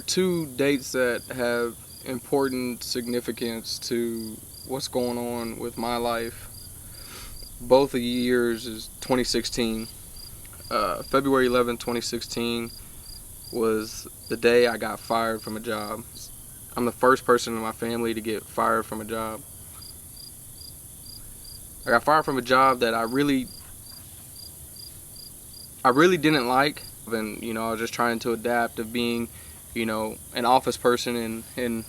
Two dates that have important significance to what's going on with my life. Both of the years is 2016. February 11th, 2016 was the day I got fired from a job. I'm the first person in my family to get fired from a job. I got fired from a job that I really didn't like. And I was just trying to adapt to being, an office person and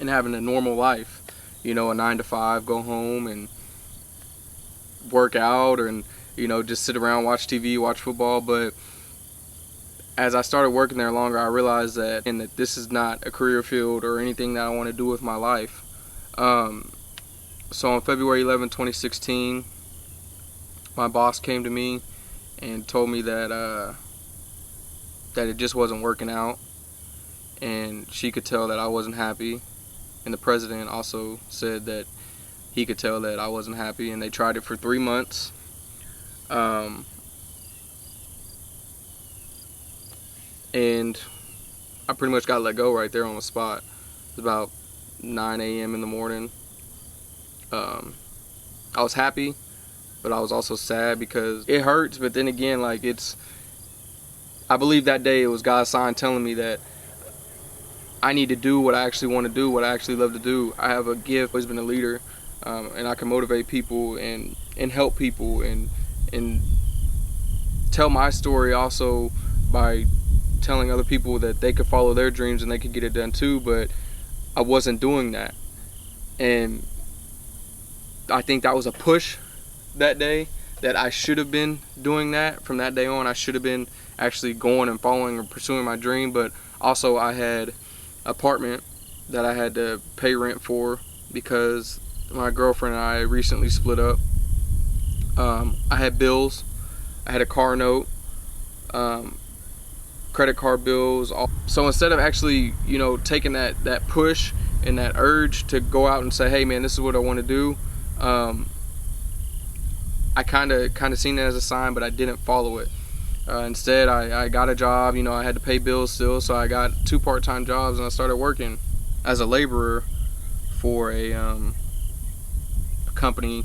having a normal life. A 9 to 5, go home and work out, and just sit around, watch TV, watch football. But as I started working there longer, I realized that this is not a career field or anything that I want to do with my life. So on February 11, 2016, my boss came to me and told me that it just wasn't working out, and she could tell that I wasn't happy. And the president also said that he could tell that I wasn't happy, and they tried it for 3 months. And I pretty much got let go right there on the spot. It was about 9 a.m. in the morning. I was happy, but I was also sad because it hurts. But then again, I believe that day it was God's sign telling me that I need to do what I actually want to do, what I actually love to do. I have a gift. I've always been a leader, and I can motivate people and help people and tell my story also by telling other people that they could follow their dreams and they could get it done too. But I wasn't doing that, and I think that was a push that day, that I should have been doing that. From that day on, I should have been actually going and following or pursuing my dream. But also I had an apartment that I had to pay rent for because my girlfriend and I recently split up. I had bills. I had a car note, credit card bills. So instead of actually, taking that push and that urge to go out and say, hey man, this is what I want to do, I kind of seen it as a sign, but I didn't follow it. Instead, I got a job. I had to pay bills still, so I got 2 part-time jobs, and I started working as a laborer for a company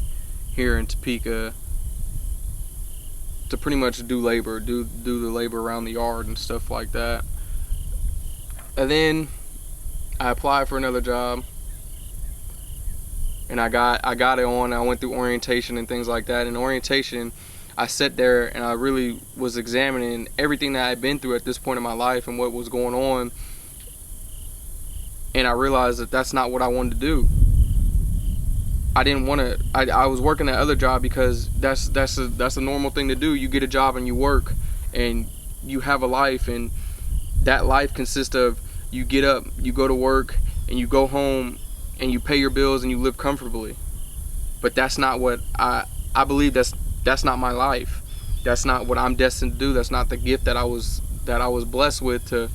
here in Topeka to pretty much do the labor around the yard and stuff like that. And then I applied for another job, and I got it on. I went through orientation and things like that. In orientation, I sat there and I really was examining everything that I'd been through at this point in my life and what was going on, and I realized that that's not what I wanted to do. I didn't want to. I was working that other job because that's a normal thing to do. You get a job and you work, and you have a life, and that life consists of you get up, you go to work, and you go home, and you pay your bills and you live comfortably. But that's not what I believe. That's not my life. That's not what I'm destined to do. That's not the gift that I was blessed with to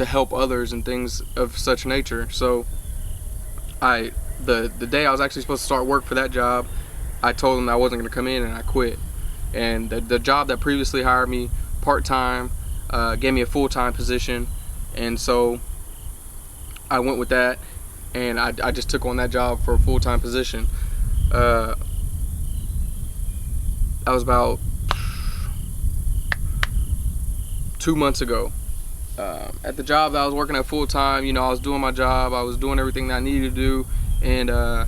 help others and things of such nature. So the day I was actually supposed to start work for that job, I told them that I wasn't going to come in, and I quit. And the job that previously hired me part-time gave me a full-time position, and so I went with that, and I just took on that job for a full-time position. That was about 2 months ago. At the job that I was working at full-time, I was doing my job, I was doing everything that I needed to do, and I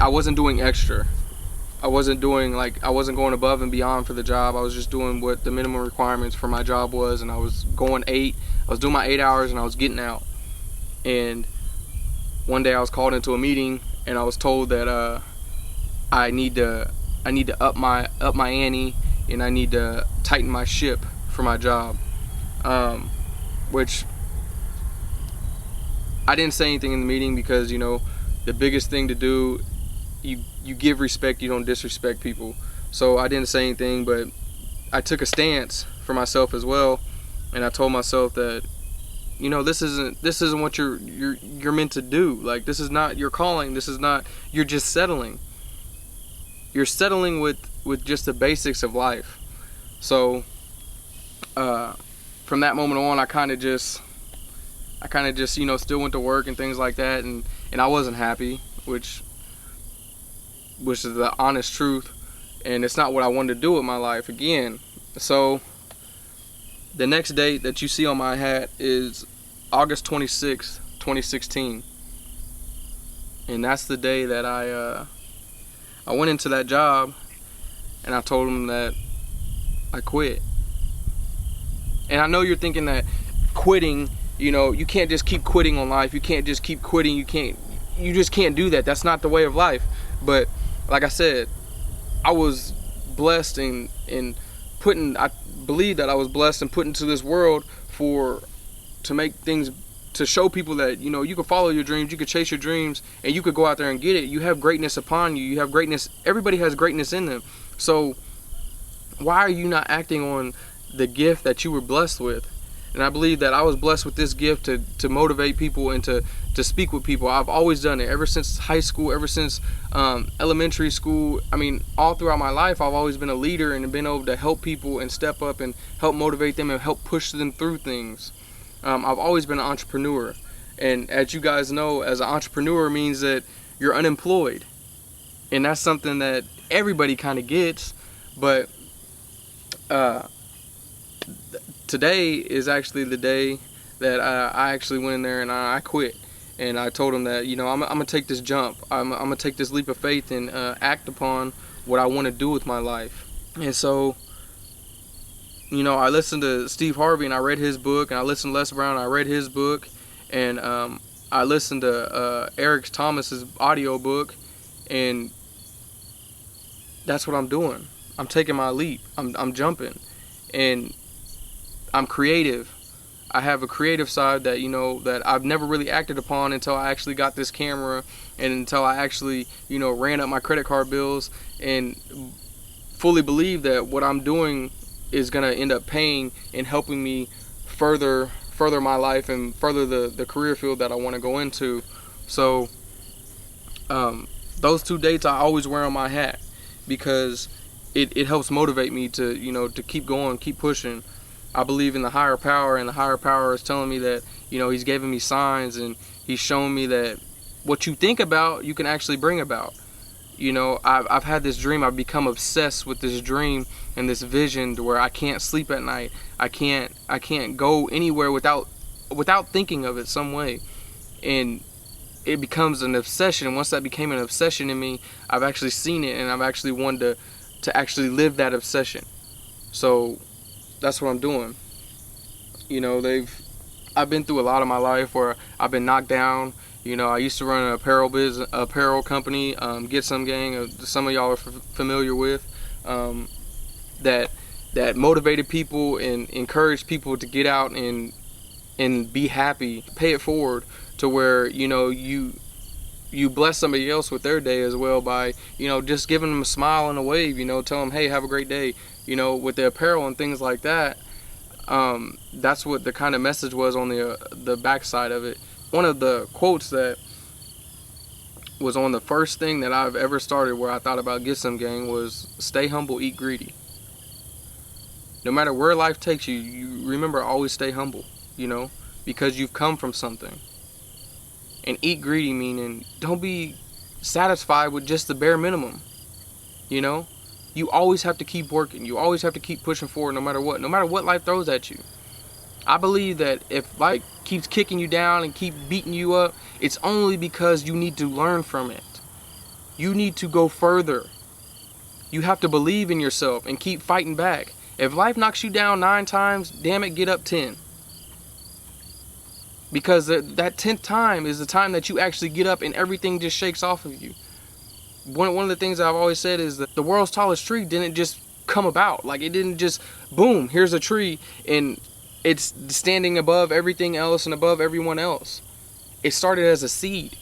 wasn't doing extra. I wasn't going above and beyond for the job. I was just doing what the minimum requirements for my job was, and I was doing my 8 hours, and I was getting out. And one day I was called into a meeting, and I was told that I need to up my ante, and I need to tighten my ship for my job, which I didn't say anything in the meeting because the biggest thing to do, you give respect, you don't disrespect people. So I didn't say anything, but I took a stance for myself as well, and I told myself that this isn't what you're meant to do. Like, this is not your calling. This is not, you're just settling. You're settling with just the basics of life. So from that moment on, I kind of just still went to work and things like that, and I wasn't happy, which is the honest truth, and it's not what I wanted to do with my life again. So the next date that you see on my hat is August 26th, 2016, and that's the day that I went into that job and I told them that I quit. And I know you're thinking that quitting, you can't just keep quitting on life. You can't just keep quitting. You just can't do that. That's not the way of life. But like I said, I was blessed I believe that I was blessed and put into this world to show people that, you can follow your dreams, you can chase your dreams, and you could go out there and get it. You have greatness upon you. You have greatness. Everybody has greatness in them. So why are you not acting on the gift that you were blessed with? And I believe that I was blessed with this gift to motivate people and to speak with people. I've always done it ever since high school, ever since elementary school. I mean, all throughout my life, I've always been a leader and been able to help people and step up and help motivate them and help push them through things. I've always been an entrepreneur. And as you guys know, as an entrepreneur means that you're unemployed. And that's something that everybody kind of gets. But today is actually the day that I actually went in there and I quit. And I told them that, I'm going to take this jump. I'm going to take this leap of faith and act upon what I want to do with my life. And so, I listened to Steve Harvey and I read his book, and I listened to Les Brown and I read his book, and I listened to Eric Thomas's audio book, and that's what I'm doing. I'm taking my leap. I'm jumping, and I'm creative. I have a creative side that that I've never really acted upon until I actually got this camera, and until I actually ran up my credit card bills and fully believe that what I'm doing is gonna end up paying and helping me further my life and further the career field that I want to go into. So those 2 dates I always wear on my hat, because it helps motivate me to to keep going, keep pushing. I believe in the higher power, and the higher power is telling me that he's giving me signs, and he's showing me that what you think about you can actually bring about. I've had this dream. I've become obsessed with this dream and this vision to where I can't sleep at night. I can't go anywhere without thinking of it some way, and it becomes an obsession. Once that became an obsession in me, I've actually seen it, and I've actually wanted to actually live that obsession. So that's what I'm doing. I've been through a lot of my life where I've been knocked down. I used to run an apparel company, Get Some Gang, some of y'all are familiar with, that motivated people and encouraged people to get out and be happy, pay it forward to where, you bless somebody else with their day as well by, just giving them a smile and a wave, tell them, hey, have a great day, with the apparel and things like that. That's what the kind of message was on the backside of it. One of the quotes that was on the first thing that I've ever started where I thought about Get Some Gang was, stay humble, eat greedy. No matter where life takes you, you remember, always stay humble, because you've come from something. And eat greedy meaning don't be satisfied with just the bare minimum. You always have to keep working. You always have to keep pushing forward no matter what life throws at you. I believe that if life keeps kicking you down and keep beating you up, it's only because you need to learn from it. You need to go further. You have to believe in yourself and keep fighting back. If life knocks you down 9 times, damn it, get up 10. Because that 10th time is the time that you actually get up and everything just shakes off of you. One of the things I've always said is that the world's tallest tree didn't just come about. Like, it didn't just, boom, here's a tree and it's standing above everything else and above everyone else. It started as a seed.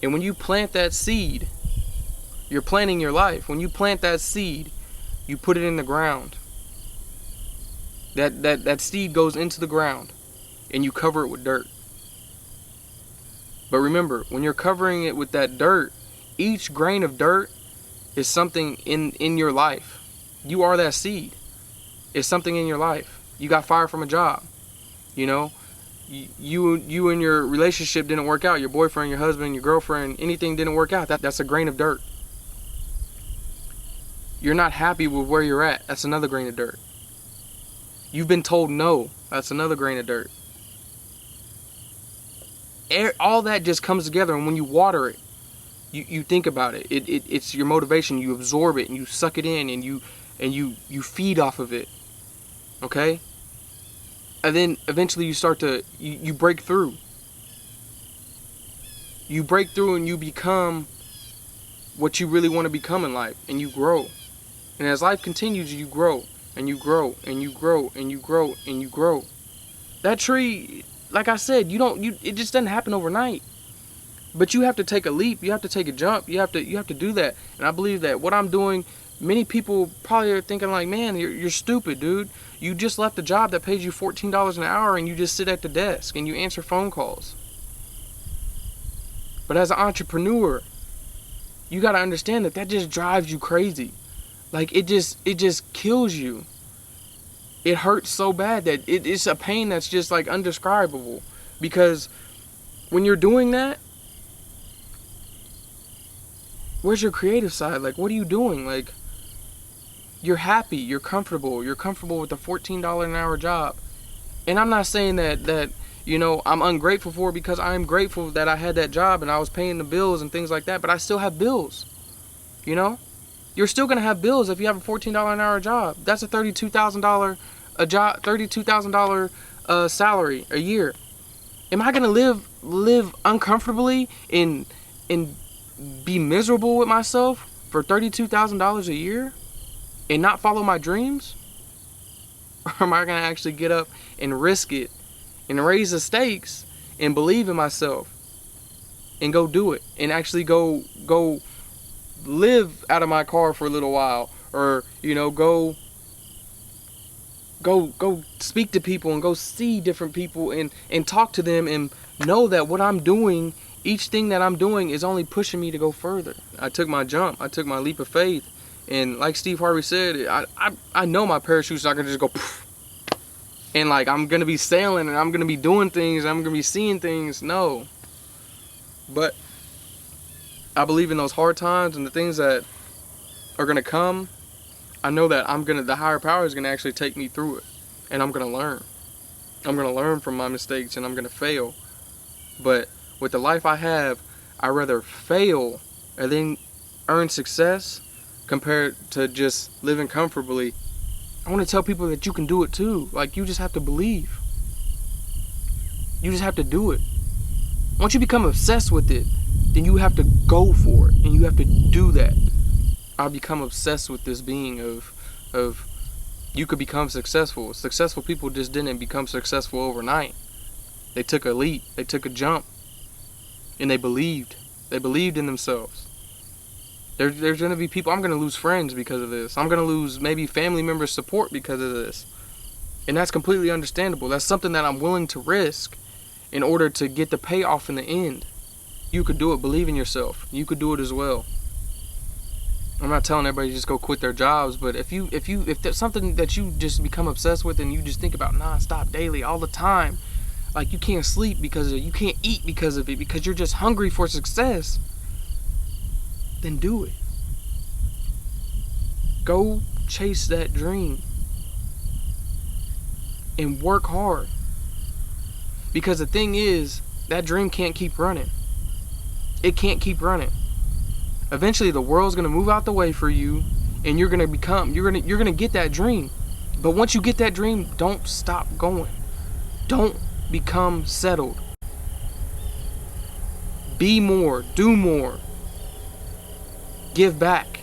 And when you plant that seed, you're planting your life. When you plant that seed, you put it in the ground. That seed goes into the ground and you cover it with dirt. But remember, when you're covering it with that dirt, each grain of dirt is something in your life. You are that seed. It's something in your life. You got fired from a job. You know, you and your relationship didn't work out. Your boyfriend, your husband, your girlfriend, anything didn't work out. That's a grain of dirt. You're not happy with where you're at. That's another grain of dirt. You've been told no. That's another grain of dirt. All that just comes together, and when you water it, you think about it. It's your motivation. You absorb it and you suck it in, and you feed off of it. Okay? And then eventually you start to you break through. You break through and you become what you really want to become in life, and you grow. And as life continues, you grow and you grow and you grow and you grow and you grow. That tree, like I said, it just doesn't happen overnight. But you have to take a leap, you have to take a jump, you have to do that. And I believe that what I'm doing, many people probably are thinking like, man, you're stupid, dude. You just left a job that pays you $14 an hour and you just sit at the desk and you answer phone calls. But as an entrepreneur, you got to understand that just drives you crazy. Like it just kills you. It hurts so bad that it's a pain that's just like undescribable. Because when you're doing that, where's your creative side? Like, what are you doing? Like, you're happy, you're comfortable with a $14 an hour job. And I'm not saying that I'm ungrateful for it, because I am grateful that I had that job and I was paying the bills and things like that, but I still have bills. You're still gonna have bills if you have a $14 an hour job. That's a $32,000 salary a year. Am I gonna live uncomfortably and be miserable with myself for $32,000 a year and not follow my dreams? Or am I gonna actually get up and risk it and raise the stakes and believe in myself and go do it, and actually go live out of my car for a little while, or go speak to people and go see different people and talk to them, and know that what I'm doing, each thing that I'm doing, is only pushing me to go further. I took my jump, I took my leap of faith, and like Steve Harvey said, I know my parachute's not gonna just go poof, and like I'm gonna be sailing and I'm gonna be doing things, I'm gonna be seeing things. No. But I believe in those hard times and the things that are gonna come. I know that the higher power is gonna actually take me through it, and I'm gonna learn. I'm gonna learn from my mistakes, and I'm gonna fail. But with the life I have, I'd rather fail and then earn success compared to just living comfortably. I want to tell people that you can do it too. Like, you just have to believe. You just have to do it. Once you become obsessed with it, then you have to go for it, and you have to do that. I become obsessed with this being of you could become successful. Successful people just didn't become successful overnight. They took a leap, they took a jump, and they believed. They believed in themselves. There's going to be people, I'm going to lose friends because of this. I'm going to lose maybe family members' support because of this. And that's completely understandable. That's something that I'm willing to risk in order to get the payoff in the end. You could do it. Believe in yourself. You could do it as well. I'm not telling everybody to just go quit their jobs, but if there's something that you just become obsessed with and you just think about nonstop, daily, all the time, like you can't sleep because of it, you can't eat because of it, because you're just hungry for success, then do it. Go chase that dream and work hard. Because the thing is, that dream can't keep running. It can't keep running. Eventually the world's gonna move out the way for you, and you're gonna get that dream. But once you get that dream, don't stop going. Don't become settled. Be more, do more. Give back.